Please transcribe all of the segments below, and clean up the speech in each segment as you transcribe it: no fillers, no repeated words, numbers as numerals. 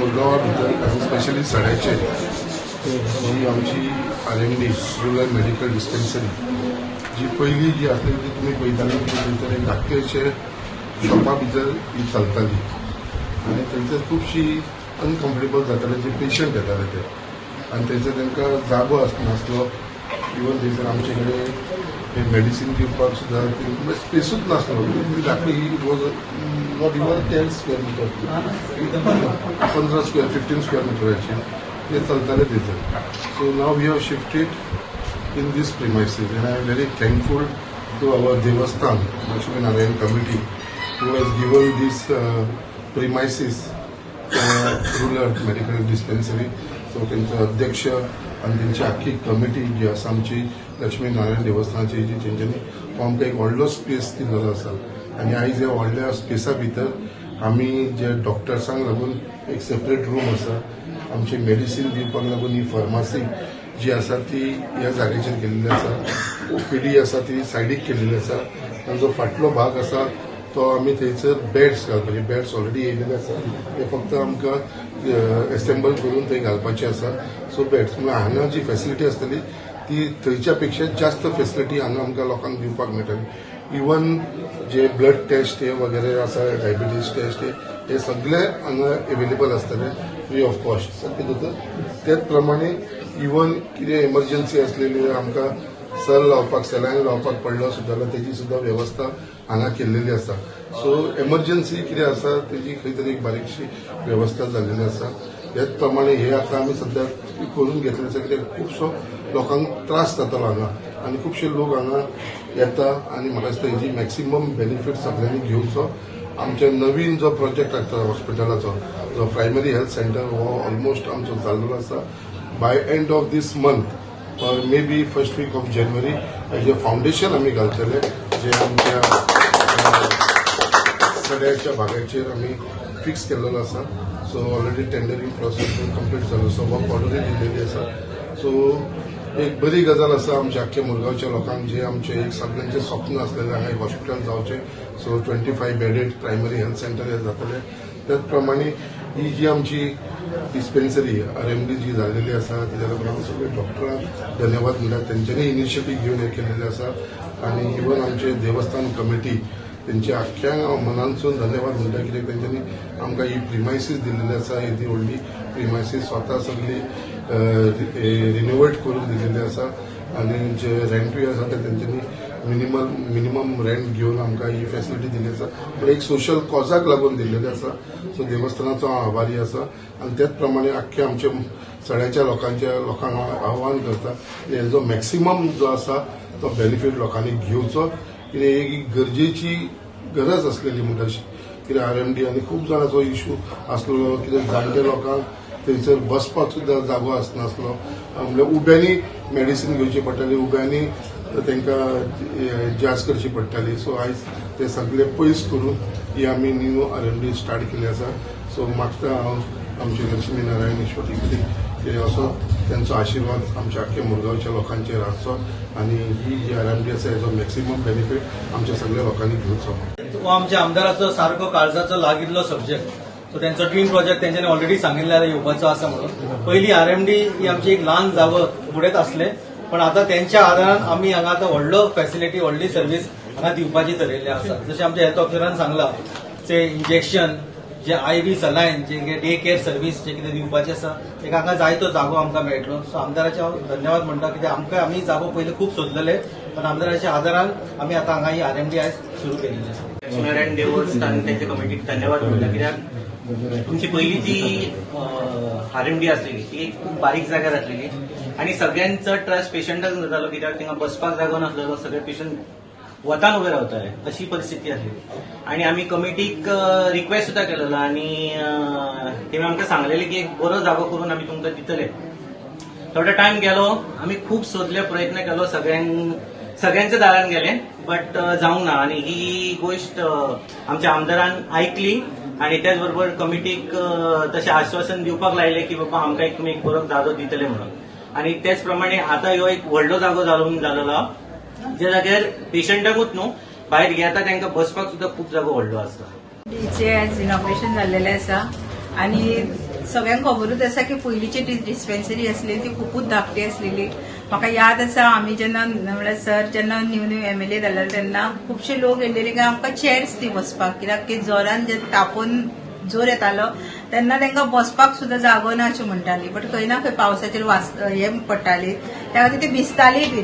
मुरगांवा भितर स्पेशली सड्याचे जी आमची RMD rural medical dispensary जी पहिली जी आसली ती तुमी पळयताली थंयसर एक धाकटेशे शॉपा भितर ही चलताली आनी थंयसर खुबशी अनकम्फर्टेबल जाताले जे पेशंट येताले ते आनी थंयसर तांकां जागो नासलो इवन थंयसर आमचे कडेन मेडिसीन दिवपाक सुद्दां स्पेसूच नासलो धाकटी it was not even 10 square meter 15 square 15 square मिटराचे ते चलताले थंयसर. So now we have shifted in these premises and I am very thankful to our Devasthan Lakshmi Narayan committee who has given this premises rural medical dispensary. So त्यांचा अध्यक्ष आणि त्यांची आख्खी committee जी आसा आमची लक्ष्मी नारायण देवस्थानाची जी तेंच्यांनी आमकां एक व्हडलो स्पेस दिल्लो आसा आनी आयज ह्या व्हडल्या स्पेसा भितर आमी जे डॉक्टर्सांक लागून एक सेपरेट रूम आसा आमची मेडिसीन दिवपाक लागून ही फार्मासी जी आसा ती ह्या जागेचेर केल्ली आसा. OPD आसा ती सायडीक केल्ली आसा आनी जो फाटलो भाग आसा तो आमी थंयसर बेड्स घालपाचे बेड्स ऑलरेडी येयलेले आसा ते फक्त आमकां एसेंबल करून थंय घालपाचे आसा. सो बेड्स म्हणजे हांगा जी फेसिलिटी आसतली ती थंयच्या पेक्षा जास्त फेसिलिटी हांगा आमकां लोकांक दिवपाक मेळटली. इवन जे ब्लड टेस्ट हे वगैरे आसा डायबिटीज टेस्ट हे सगळे हांगा एवेलेबल आसतले फ्री ऑफ कॉस्ट सारकें दोतोर. तेच प्रमाणे इवन कितें एमर्जन्सी आसलेली आमकां सल लावपाक सेलायन लावपाक पडलो सुद्दां जाल्यार तेजी सुद्दां वेवस्था हांगा केल्लेली आसा. सो एमर्जन्सी कितें आसा तेजी खंय तरी एक बारीकशी वेवस्था जाल्लेली आसा. हेच प्रमाणे हे आतां आमी सद्या करून घेतलें आसा कित्याक खुबसो लोकांक त्रास जातालो हांगा आनी खुबशे लोक हांगा येता आनी म्हाका दिसता हेजी मॅक्सिमम बेनिफीट सगळ्यांनी घेवचो. आमचे नवीन जो प्रोजेक्ट आसा हॉस्पिटलाचो जो प्रायमरी हेल्थ सेंटर हो ऑलमोस्ट आमचो जाल्लो आसा. By end of this month or maybe first week of January हेजे फाउंडेशन आमी घालतले जे आमच्या सड्याच्या भागाचेर आमी फिक्स केल्लो आसा. So already tendering process complete जालो. सो वर्क ऑर्डरय दिलेली आसा. सो एक बरी गजाल आसा आमच्या आख्ख्या मुरगांवच्या लोकांक जे आमचे एक सगळ्यांचे स्वप्न आसलेले हांगा एक हॉस्पिटल जावचें. So 25 bedded primary health centre हे जातले. त्याच प्रमाणे ही जी आमची डिस्पेन्सरी RMD जी जाल्लेली आसा तेज्या लागून आमी सगळे डॉक्टरांक धन्यवाद म्हणटात. तेंच्यांनी इनिशिएटीव घेवन हे केल्लेले आसा आनी इवन आमचे देवस्थान कमिटी तेंचे आख्ख्या मनानसून धन्यवाद म्हणटा कित्याक तेंच्यांनी आमकां ही प्रिमायसीस दिल्लेली आसा. ही व्हडली प्रिमायसीस स्वता सगळी रिनोवेट करून दिल्लेली आसा आनी जे रेंटूय आसा ते तेंच्यांनी मिनिमम रेंट घेवन आमकां ही फेसिलिटी दिल्ली आसा. पूण एक सोशल कॉजाक लागून दिल्लेली आसा. सो देवस्थानाचो हांव आभारी आसा आनी त्याच प्रमाणे आख्ख्या आमच्या सड्याच्या लोकांक हांव आव्हान करता की हेजो मॅक्सिमम जो आसा तो बेनिफीट लोकांनी घेवचो कित्याक एक गरजेची गरज आसलेली म्हणटा कित्याक RMD आनी खूब जाणांचो इश्यू आसलो कित्याक जाणटे लोकांक थंयसर बसपाक सुद्दां जागो आसनासलो म्हणजे उब्यांनी मेडिसीन घेवची पडटाली उब्यांनी तांकां जास करची पडटाली. सो आयज ते सगळे पयस करून ही आमी न्यू RMD स्टार्ट केली आसा. सो मागता हांव आमचे लक्ष्मी नारायण ईश्वरी की असो त्यांचो आशिर्वाद आमच्या आख्ख्या मुरगांवच्या लोकांचेर आसचो आनी ही जी RMD आसा हेजो मॅक्सिमम बेनिफीट आमच्या सगळ्या लोकांनी घेवचो. हो आमच्या आमदाराचो सारको काळजाचो लागिल्लो सब्जेक्ट. सो त्यांचो ड्रीम प्रोजेक्ट तेंच्यांनी ऑलरेडी सांगिल्ल्यार येवपाचो आसा म्हणून. पयली RMD ही आमची एक ल्हान जागो फुडेंच आसले पण आता त्यांच्या आदारान आमी हांगा आतां व्हडलो फॅसिलिटी व्हडली सर्व्हीस हांगा दिवपाची ठरयल्ली आसा. जशें आमच्या हेल्थ ऑफिसरान सांगलां ते इंजेक्शन जे IV सलायन जे डे केअर सर्व्हीस जे कितें दिवपाचें आसा एक हांगा जाय तो जागो आमकां मेळटलो. सो आमदाराचे हांव धन्यवाद म्हणटा कित्याक आमी जागो पयलीं खूब सोदलेले पण आमदाराच्या आदारान आमी आतां हांगा ही RMD आयज सुरू केल्ली आसा. लक्ष्मीनारायण देवस्थान त्यांच्या कमिटीक धन्यवाद म्हणटा कित्याक तुमची पहिली जी RMD आसलेली ती एक खूप बारीक जाग्यार आसलेली आणि सगळ्यांचा ट्रस्ट पेशंटाक जातालो कित्याक तिंगा बसपाक जागो नासलेलो सगळे पेशंट वतान उबे रावताले अशी परिस्थिती आसली आणि आम्ही कमिटीक रिक्वेस्ट सुद्धा केलेलो आणि तेमी आमकां सांगलेले की एक बरो जागो करून आम्ही तुमकां दितले. थोडो टायम गेलो आम्ही खूप सोदले प्रयत्न केलो सगळ्यांच्या दारान गेले बट जावंक ना आणि ही गोष्ट आमच्या आमदारान ऐकली आणि त्याच बरोबर कमिटीक तशें आश्वासन दिवपाक लायले की बाबा आमकां तुमी एक बरो जागो दितले म्हणून आणि त्याच प्रमाणे आता ह्यो एक व्हडलो जागो जालोलो ज्या जाग्यार पेशंटाकूच न्हू भायर घेता तांकां बसपाक सुद्दां खूब जागो व्हडलो आसा. डीचे आज इनॉग्रेशन जाल्लेलें आसा आनी सगळ्यांक खबरूच आसा की पयलींची डिस्पेन्सरी आसली ती खूपच धाकटी आसलेली. म्हाका याद आसा आमी जेन्ना म्हणल्यार सर जेन्ना न्यू MLA जाल्यार तेन्ना खुबशे लोक येयलेले की आमकां चेअर्स दी बसपाक, कित्याक की जोरान जे तापोवन जोर येतालो तेन्ना तांकां बसपाक सुद्दां जागो ना अशें म्हणटाली. बट खंय ना खंय पावसाचेर हे पडटाली त्या खातीर ती भिजताली बी.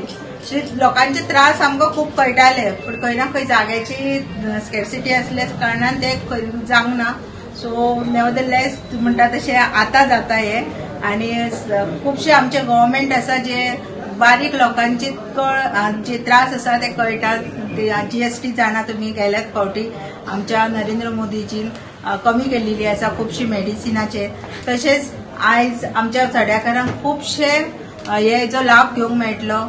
लोकांचे त्रास आमकां खूब कळटाले, पण खंय ना खंय जाग्याची स्कॅरसिटी असल्या कारणान ते जावंक ना. सो नेवरदलेस म्हणटा तशें आतां जाता हे. आणि खुबशे आमचे गव्हर्मेंट आसा जे बारीक लोकांचे जे त्रास आसा ते कळटात. ते GST जाणा तुमी गेल्याच फावटी आमच्या नरेंद्र मोदीजीन कमी केल्ली आसा खुबशी मेडिसिनाचे. तशेंच आयज आमच्या चड्याकारांक खुबशे हेचो लाभ घेवंक मेळटलो.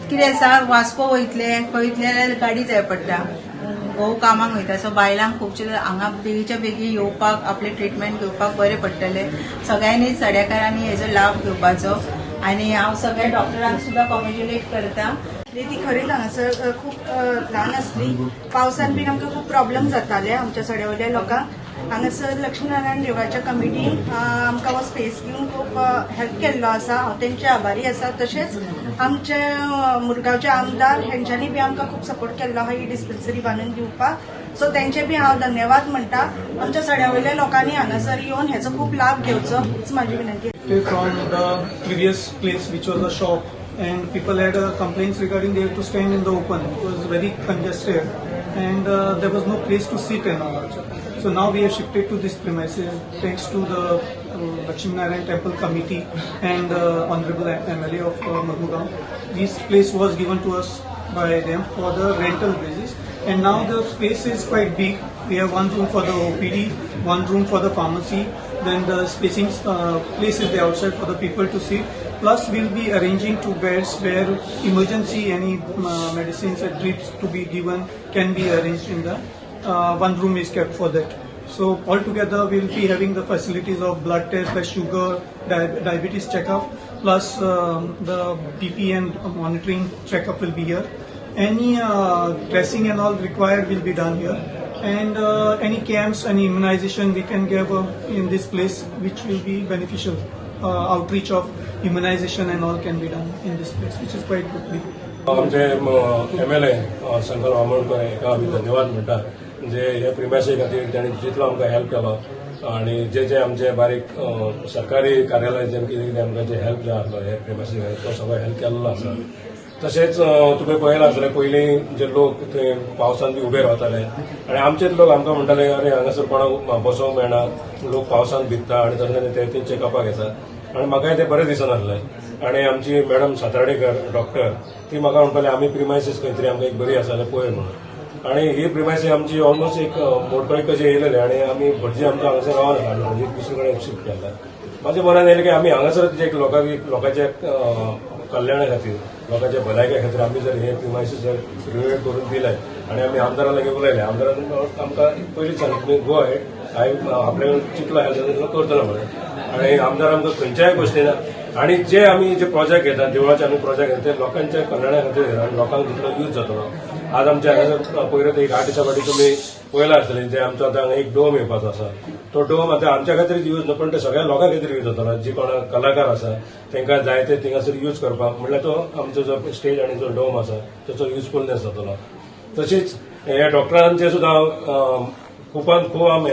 कितें आसा वास्को वयतले खंयतले जाल्यार गाडी जाय पडटा, घोव कामाक वयता. सो बायलांक खुबशे हांगा बेगीच्या बेगी येवपाक आपले ट्रिटमेंट घेवपाक बरें पडटलें. सगळ्यांनी चड्याकारांनी हेचो लाभ घेवपाचो. आणि हांव सगळ्या डॉक्टरांक सुद्दां कॉंग्रॅच्युलेट करता. ती खरीच हांगासर खूप ल्हान आसली. पावसान बीन आमकां खूब प्रॉब्लेम जाताले आमच्या सड्यावयल्या लोकांक. हांगासर लक्ष्मीनारायण देवळाच्या कमिटीन आमकां हो स्पेस दिवन खूब हेल्प केल्लो आसा. हांव तेंचे आभारी आसा. तशेंच आमचे मुरगांवचे आमदार हेंच्यांनी बी आमकां खूब सपोर्ट केल्लो आहा ही डिस्पेन्सरी बांदून दिवपाक. सो तेंचे बी हांव धन्यवाद म्हणटा. आमच्या सड्यावयल्या लोकांनी हांगासर येवन हेचो खूब लाभ घेवचो हीच म्हाजी विनंती. From the previous place, which was a shop, and people had complaints regarding they had to stand in the open. It was very congested, and there was no place to sit and all. So now we have shifted to this premises thanks to the Lakshmi Narayan Temple Committee and Honorable MLA of Marmugaon. This place was given to us by them for the rental basis, and now the space is quite big. We have one room for the OPD, one room for the pharmacy. Then the spacing place is there outside for the people to sit. Plus, we'll be arranging 2 beds where emergency any medicines and drips to be given can be arranged in the one room is kept for that. So altogether, we'll be having the facilities of blood test, like sugar, diabetes checkup, plus the BP and monitoring checkup will be here. Any dressing and all required will be done here. And any camps, any immunization we can give in this place, which will be beneficial. Outreach of immunization and all can be done in this place, which is quite good. आमचे MLA Shankar Amonkar हेका आमी धन्यवाद म्हणटा. जे हे प्रिमायसी खातीर तांणी जितलो आमकां हेल्प केलो आनी जे आमचे बारीक सरकारी कार्यालय जें कितें कितें आमकां जे हेल्प जाय आसलो हे प्रिमायसी खातीर तो सगळो हेल्प केल्लो आसा. तशेंच तुमी पळयलां आसतलें पयलीं जे लोक थंय पावसान बी उबे रावताले आनी आमचेच लोक आमकां म्हणटाले अरे हांगासर कोणाक बसोवंक मेळना, लोक पावसान भिजता आनी तशें ते तेंचे कपाक येतात. आनी म्हाकाय तें बरें दिसनासलें. आनी आमची मॅडम सातार्डेकर डॉक्टर ती म्हाका म्हणटाली आमी प्रिमायसीस खंय तरी आमकां एक बरी आसा जाल्यार पळय म्हणून. आनी ही प्रिमायसी आमची ऑलमोस्ट एक मोडकळी कशी येयलेली आनी आमी भटजी आमकां हांगासर रावना आमी भटजी दुसरे कडेन शिफ्ट केला. म्हाज्या मनान येयलें की आमी हांगासर जे लोकांचे कल्याणा खातीर लोकांच्या भलायके खातीर आमी जर हे प्रिमायसीस जर रिनोवेट करून दिले आनी आमी आमदारां लागीं उलयले, आमदारान आमकां पयलींच सांगलें तुमी गो हेड हांवें आपल्याक चितलो हेल्थ करतलो म्हणून. आनी आमदार आमकां खंयच्याय गोश्टीन आनी जे प्रोजेक्ट घेतात देवळाचे आमी प्रोजेक्ट घेतात ते लोकांच्या कल्याणा खातीर आनी लोकांक तितलो यूज जातलो. आज आमच्या हांगासर पयलीं एक 8 दिसां फाटीं तुमी पळयलां आसतलें जे आमचो आतां एक डोम येवपाचो आसा. तो डोम आतां आमच्या खातीर यूज न्हू पण ते सगळ्या लोकां खातीर यूज जातलो. जी कोणा कलाकार आसा तांकां जाय ते थिंगासर यूज करपाक म्हणल्यार तो आमचो जो स्टेज आनी जो डोम आसा ताचो युजफुलनेस जातलो. तशीच ह्या डॉक्टरांचे सुद्दां खूब आमी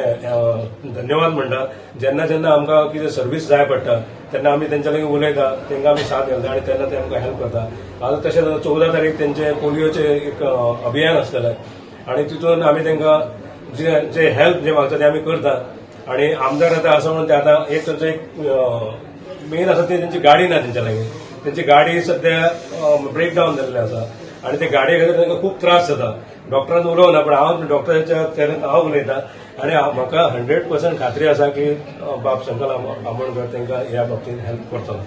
धन्यवाद म्हणटा. जेन्ना जेन्ना आमकां कितें सर्वीस जाय पडटा तेन्ना आमी तेंच्या लागीं उलयता, तांकां आमी साथ घालता आनी तेन्ना ते आमकां हेल्प करता. आतां तशेंच 14 तारीख तेंचे पोलियोचे एक अभियान आसतलें आनी तितून आमी तांकां जे हेल्प जे मागता ते आमी करता. आनी आमदार आतां आसा म्हणून ते आतां एक तांचो एक मेन आसा ती तेंची गाडी ना तेंच्या लागीं. तेंची गाडी सद्या ब्रेकडावन जाल्ली आसा आनी ते गाडये खातीर तांकां खूब त्रास जाता. डॉक्टरान उलोवना पण हांव डॉक्टराच्या हांव उलयतां आनी म्हाका 100% खात्री आसा की बाब शंकर आमोणकर तांकां ह्या बाबतींत हेल्प करतलो.